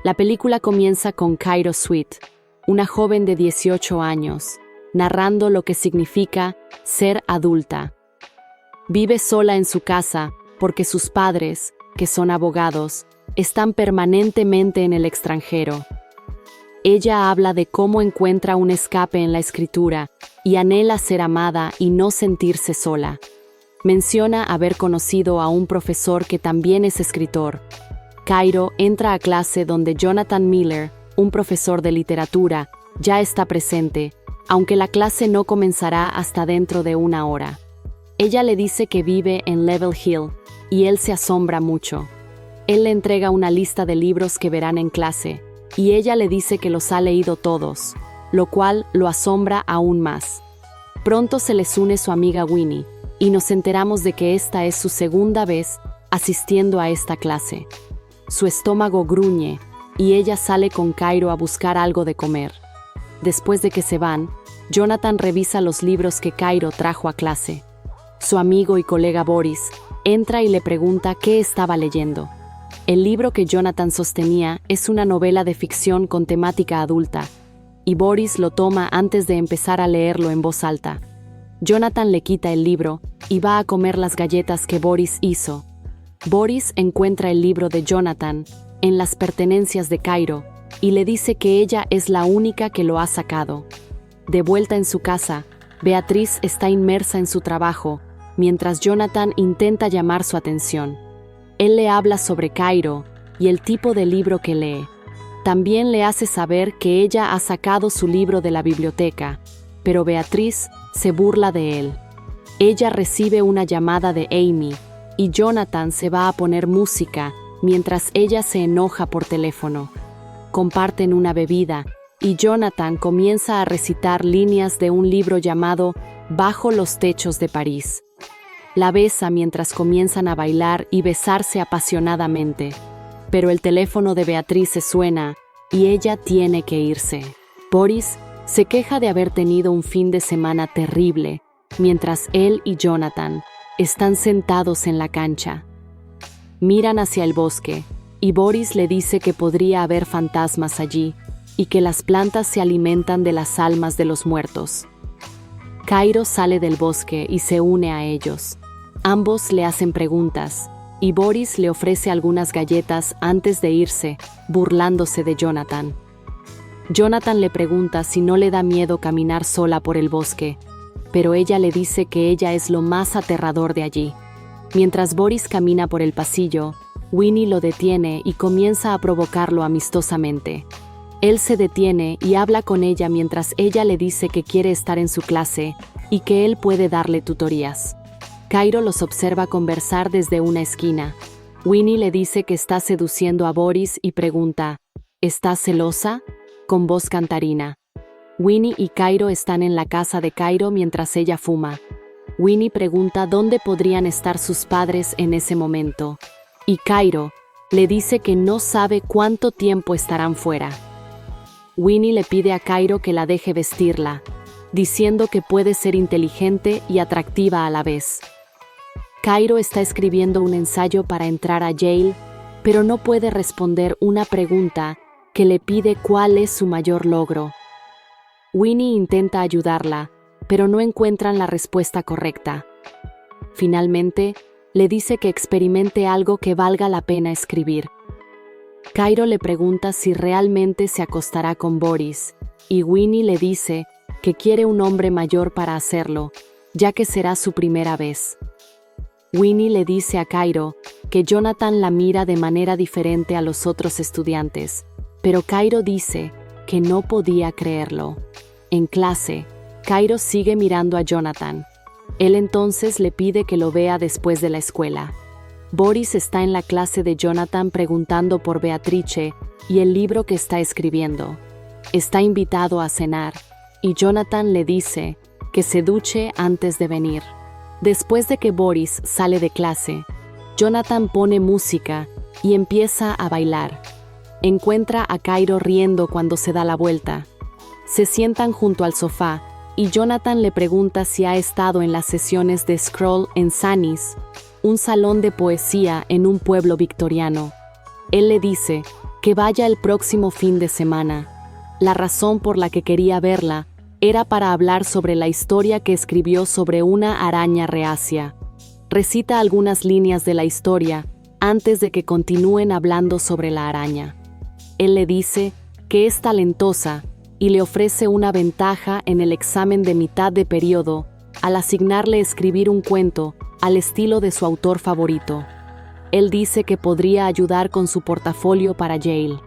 La película comienza con Cairo Sweet, una joven de 18 años, narrando lo que significa ser adulta. Vive sola en su casa porque sus padres, que son abogados, están permanentemente en el extranjero. Ella habla de cómo encuentra un escape en la escritura y anhela ser amada y no sentirse sola. Menciona haber conocido a un profesor que también es escritor. Cairo entra a clase donde Jonathan Miller, un profesor de literatura, ya está presente, aunque la clase no comenzará hasta dentro de 1 hora. Ella le dice que vive en Level Hill, y él se asombra mucho. Él le entrega una lista de libros que verán en clase, y ella le dice que los ha leído todos, lo cual lo asombra aún más. Pronto se les une su amiga Winnie, y nos enteramos de que esta es su segunda vez asistiendo a esta clase. Su estómago gruñe, y ella sale con Cairo a buscar algo de comer. Después de que se van, Jonathan revisa los libros que Cairo trajo a clase. Su amigo y colega Boris entra y le pregunta qué estaba leyendo. El libro que Jonathan sostenía es una novela de ficción con temática adulta, y Boris lo toma antes de empezar a leerlo en voz alta. Jonathan le quita el libro y va a comer las galletas que Boris hizo. Boris encuentra el libro de Jonathan en las pertenencias de Cairo y le dice que ella es la única que lo ha sacado. De vuelta en su casa, Beatriz está inmersa en su trabajo, mientras Jonathan intenta llamar su atención. Él le habla sobre Cairo y el tipo de libro que lee. También le hace saber que ella ha sacado su libro de la biblioteca, pero Beatriz se burla de él. Ella recibe una llamada de Amy y Jonathan se va a poner música mientras ella se enoja por teléfono. Comparten una bebida y Jonathan comienza a recitar líneas de un libro llamado Bajo los techos de París. La besa mientras comienzan a bailar y besarse apasionadamente, pero el teléfono de Beatriz se suena y ella tiene que irse. Boris se queja de haber tenido un fin de semana terrible, mientras él y Jonathan están sentados en la cancha. Miran hacia el bosque, y Boris le dice que podría haber fantasmas allí, y que las plantas se alimentan de las almas de los muertos. Cairo sale del bosque y se une a ellos. Ambos le hacen preguntas, y Boris le ofrece algunas galletas antes de irse, burlándose de Jonathan. Jonathan le pregunta si no le da miedo caminar sola por el bosque, pero ella le dice que ella es lo más aterrador de allí. Mientras Boris camina por el pasillo, Winnie lo detiene y comienza a provocarlo amistosamente. Él se detiene y habla con ella mientras ella le dice que quiere estar en su clase y que él puede darle tutorías. Cairo los observa conversar desde una esquina. Winnie le dice que está seduciendo a Boris y pregunta, ¿estás celosa?, con voz cantarina. Winnie y Cairo están en la casa de Cairo mientras ella fuma. Winnie pregunta dónde podrían estar sus padres en ese momento, y Cairo le dice que no sabe cuánto tiempo estarán fuera. Winnie le pide a Cairo que la deje vestirla, diciendo que puede ser inteligente y atractiva a la vez. Cairo está escribiendo un ensayo para entrar a Yale, pero no puede responder una pregunta que le pide cuál es su mayor logro. Winnie intenta ayudarla, pero no encuentran la respuesta correcta. Finalmente, le dice que experimente algo que valga la pena escribir. Cairo le pregunta si realmente se acostará con Boris, y Winnie le dice que quiere un hombre mayor para hacerlo, ya que será su primera vez. Winnie le dice a Cairo que Jonathan la mira de manera diferente a los otros estudiantes, pero Cairo dice que no podía creerlo. En clase, Cairo sigue mirando a Jonathan. Él entonces le pide que lo vea después de la escuela. Boris está en la clase de Jonathan preguntando por Beatrice y el libro que está escribiendo. Está invitado a cenar, y Jonathan le dice que se duche antes de venir. Después de que Boris sale de clase, Jonathan pone música y empieza a bailar. Encuentra a Cairo riendo cuando se da la vuelta. Se sientan junto al sofá y Jonathan le pregunta si ha estado en las sesiones de Scroll en Sunny's, un salón de poesía en un pueblo victoriano. Él le dice que vaya el próximo fin de semana. La razón por la que quería verla era para hablar sobre la historia que escribió sobre una araña reacia. Recita algunas líneas de la historia antes de que continúen hablando sobre la araña. Él le dice que es talentosa y le ofrece una ventaja en el examen de mitad de periodo al asignarle escribir un cuento al estilo de su autor favorito. Él dice que podría ayudar con su portafolio para Yale.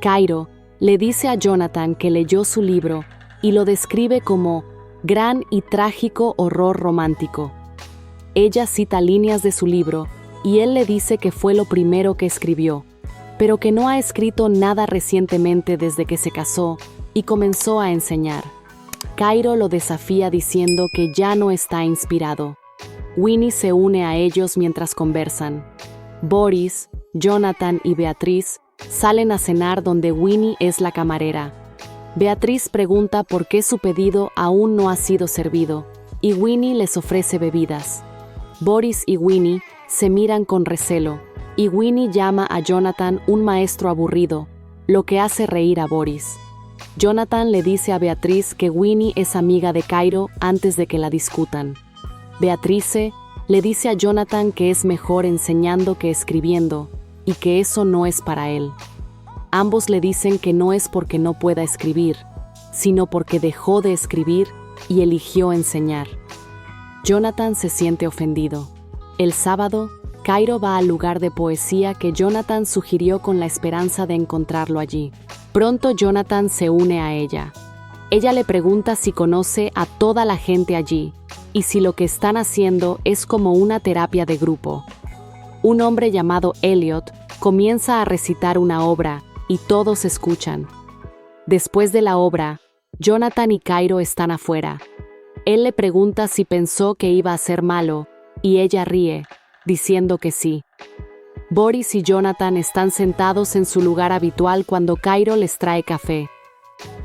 Cairo le dice a Jonathan que leyó su libro y lo describe como gran y trágico horror romántico. Ella cita líneas de su libro y él le dice que fue lo primero que escribió, pero que no ha escrito nada recientemente desde que se casó y comenzó a enseñar. Cairo lo desafía diciendo que ya no está inspirado. Winnie se une a ellos mientras conversan. Boris, Jonathan y Beatriz salen a cenar donde Winnie es la camarera. Beatriz pregunta por qué su pedido aún no ha sido servido, y Winnie les ofrece bebidas. Boris y Winnie se miran con recelo, y Winnie llama a Jonathan un maestro aburrido, lo que hace reír a Boris. Jonathan le dice a Beatriz que Winnie es amiga de Cairo antes de que la discutan. Beatrice le dice a Jonathan que es mejor enseñando que escribiendo, y que eso no es para él. Ambos le dicen que no es porque no pueda escribir, sino porque dejó de escribir y eligió enseñar. Jonathan se siente ofendido. El sábado, Cairo va al lugar de poesía que Jonathan sugirió con la esperanza de encontrarlo allí. Pronto Jonathan se une a ella. Ella le pregunta si conoce a toda la gente allí y si lo que están haciendo es como una terapia de grupo. Un hombre llamado Elliot comienza a recitar una obra y todos escuchan. Después de la obra, Jonathan y Cairo están afuera. Él le pregunta si pensó que iba a ser malo y ella ríe, diciendo que sí. Boris y Jonathan están sentados en su lugar habitual cuando Cairo les trae café.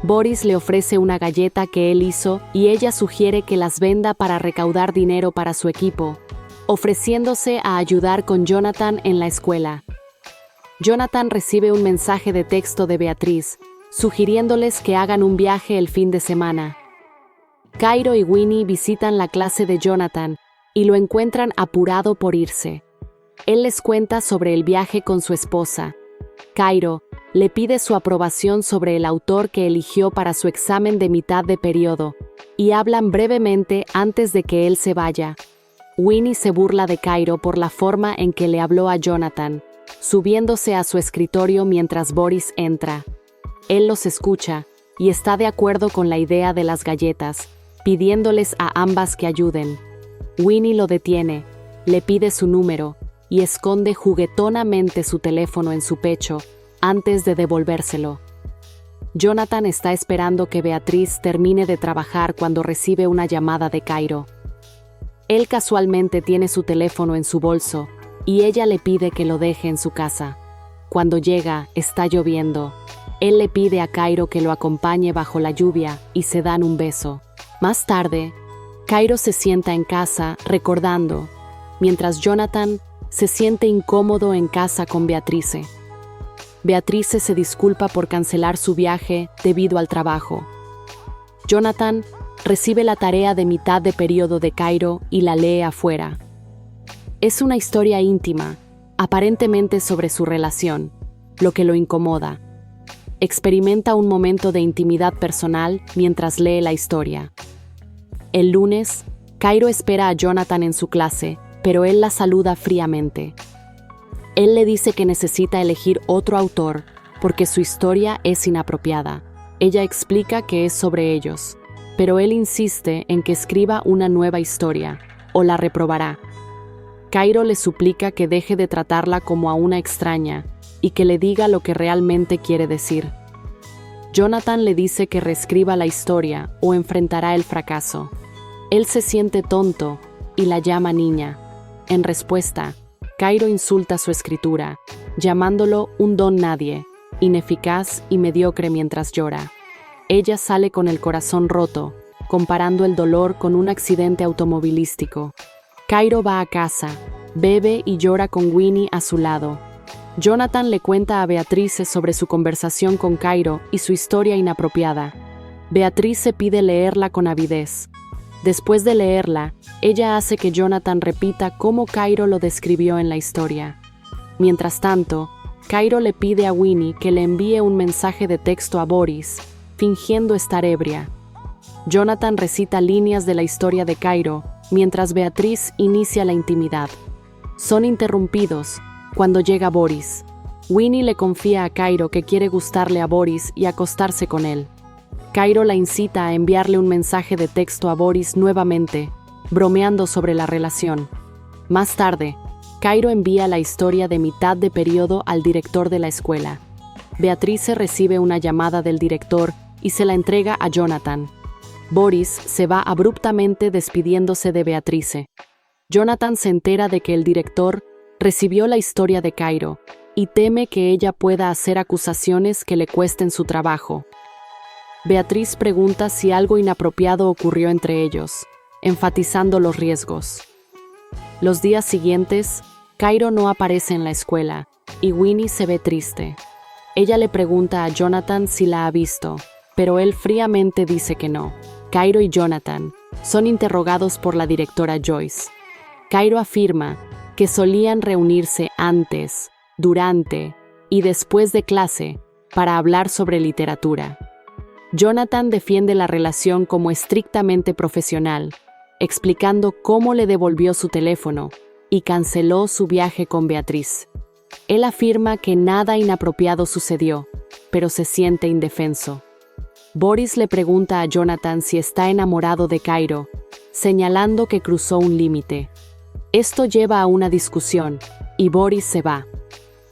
Boris le ofrece una galleta que él hizo y ella sugiere que las venda para recaudar dinero para su equipo, ofreciéndose a ayudar con Jonathan en la escuela. Jonathan recibe un mensaje de texto de Beatriz, sugiriéndoles que hagan un viaje el fin de semana. Cairo y Winnie visitan la clase de Jonathan y lo encuentran apurado por irse. Él les cuenta sobre el viaje con su esposa. Cairo le pide su aprobación sobre el autor que eligió para su examen de mitad de periodo, y hablan brevemente antes de que él se vaya. Winnie se burla de Cairo por la forma en que le habló a Jonathan, subiéndose a su escritorio mientras Boris entra. Él los escucha y está de acuerdo con la idea de las galletas, pidiéndoles a ambas que ayuden. Winnie lo detiene, le pide su número y esconde juguetonamente su teléfono en su pecho antes de devolvérselo. Jonathan está esperando que Beatriz termine de trabajar cuando recibe una llamada de Cairo. Él casualmente tiene su teléfono en su bolso y ella le pide que lo deje en su casa. Cuando llega, está lloviendo. Él le pide a Cairo que lo acompañe bajo la lluvia y se dan un beso. Más tarde, Cairo se sienta en casa recordando, mientras Jonathan se siente incómodo en casa con Beatrice. Beatrice se disculpa por cancelar su viaje debido al trabajo. Jonathan recibe la tarea de mitad de periodo de Cairo y la lee afuera. Es una historia íntima, aparentemente sobre su relación, lo que lo incomoda. Experimenta un momento de intimidad personal mientras lee la historia. El lunes, Cairo espera a Jonathan en su clase, pero él la saluda fríamente. Él le dice que necesita elegir otro autor porque su historia es inapropiada. Ella explica que es sobre ellos, pero él insiste en que escriba una nueva historia, o la reprobará. Cairo le suplica que deje de tratarla como a una extraña y que le diga lo que realmente quiere decir. Jonathan le dice que reescriba la historia o enfrentará el fracaso. Él se siente tonto y la llama niña. En respuesta, Cairo insulta su escritura, llamándolo un don nadie, ineficaz y mediocre mientras llora. Ella sale con el corazón roto, comparando el dolor con un accidente automovilístico. Cairo va a casa, bebe y llora con Winnie a su lado. Jonathan le cuenta a Beatrice sobre su conversación con Cairo y su historia inapropiada. Beatrice pide leerla con avidez. Después de leerla, ella hace que Jonathan repita cómo Cairo lo describió en la historia. Mientras tanto, Cairo le pide a Winnie que le envíe un mensaje de texto a Boris, fingiendo estar ebria. Jonathan recita líneas de la historia de Cairo, mientras Beatriz inicia la intimidad. Son interrumpidos cuando llega Boris. Winnie le confía a Cairo que quiere gustarle a Boris y acostarse con él. Cairo la incita a enviarle un mensaje de texto a Boris nuevamente, bromeando sobre la relación. Más tarde, Cairo envía la historia de mitad de periodo al director de la escuela. Beatrice recibe una llamada del director y se la entrega a Jonathan. Boris se va abruptamente despidiéndose de Beatrice. Jonathan se entera de que el director recibió la historia de Cairo y teme que ella pueda hacer acusaciones que le cuesten su trabajo. Beatriz pregunta si algo inapropiado ocurrió entre ellos, enfatizando los riesgos. Los días siguientes, Cairo no aparece en la escuela y Winnie se ve triste. Ella le pregunta a Jonathan si la ha visto, pero él fríamente dice que no. Cairo y Jonathan son interrogados por la directora Joyce. Cairo afirma que solían reunirse antes, durante y después de clase para hablar sobre literatura. Jonathan defiende la relación como estrictamente profesional, explicando cómo le devolvió su teléfono y canceló su viaje con Beatriz. Él afirma que nada inapropiado sucedió, pero se siente indefenso. Boris le pregunta a Jonathan si está enamorado de Cairo, señalando que cruzó un límite. Esto lleva a una discusión, y Boris se va.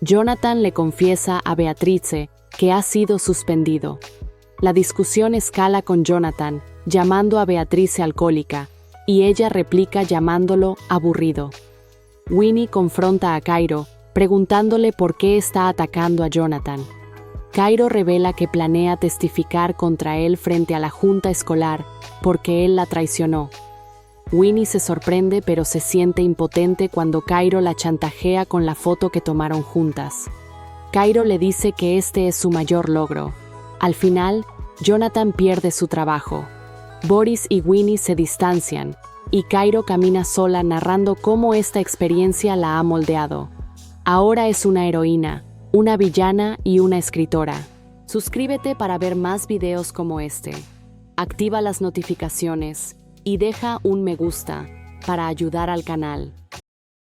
Jonathan le confiesa a Beatrice que ha sido suspendido. La discusión escala con Jonathan, llamando a Beatrice alcohólica, y ella replica llamándolo aburrido. Winnie confronta a Cairo, preguntándole por qué está atacando a Jonathan. Cairo revela que planea testificar contra él frente a la junta escolar porque él la traicionó. Winnie se sorprende pero se siente impotente cuando Cairo la chantajea con la foto que tomaron juntas. Cairo le dice que este es su mayor logro. Al final, Jonathan pierde su trabajo. Boris y Winnie se distancian, y Cairo camina sola narrando cómo esta experiencia la ha moldeado. Ahora es una heroína, una villana y una escritora. Suscríbete para ver más videos como este. Activa las notificaciones y deja un me gusta para ayudar al canal.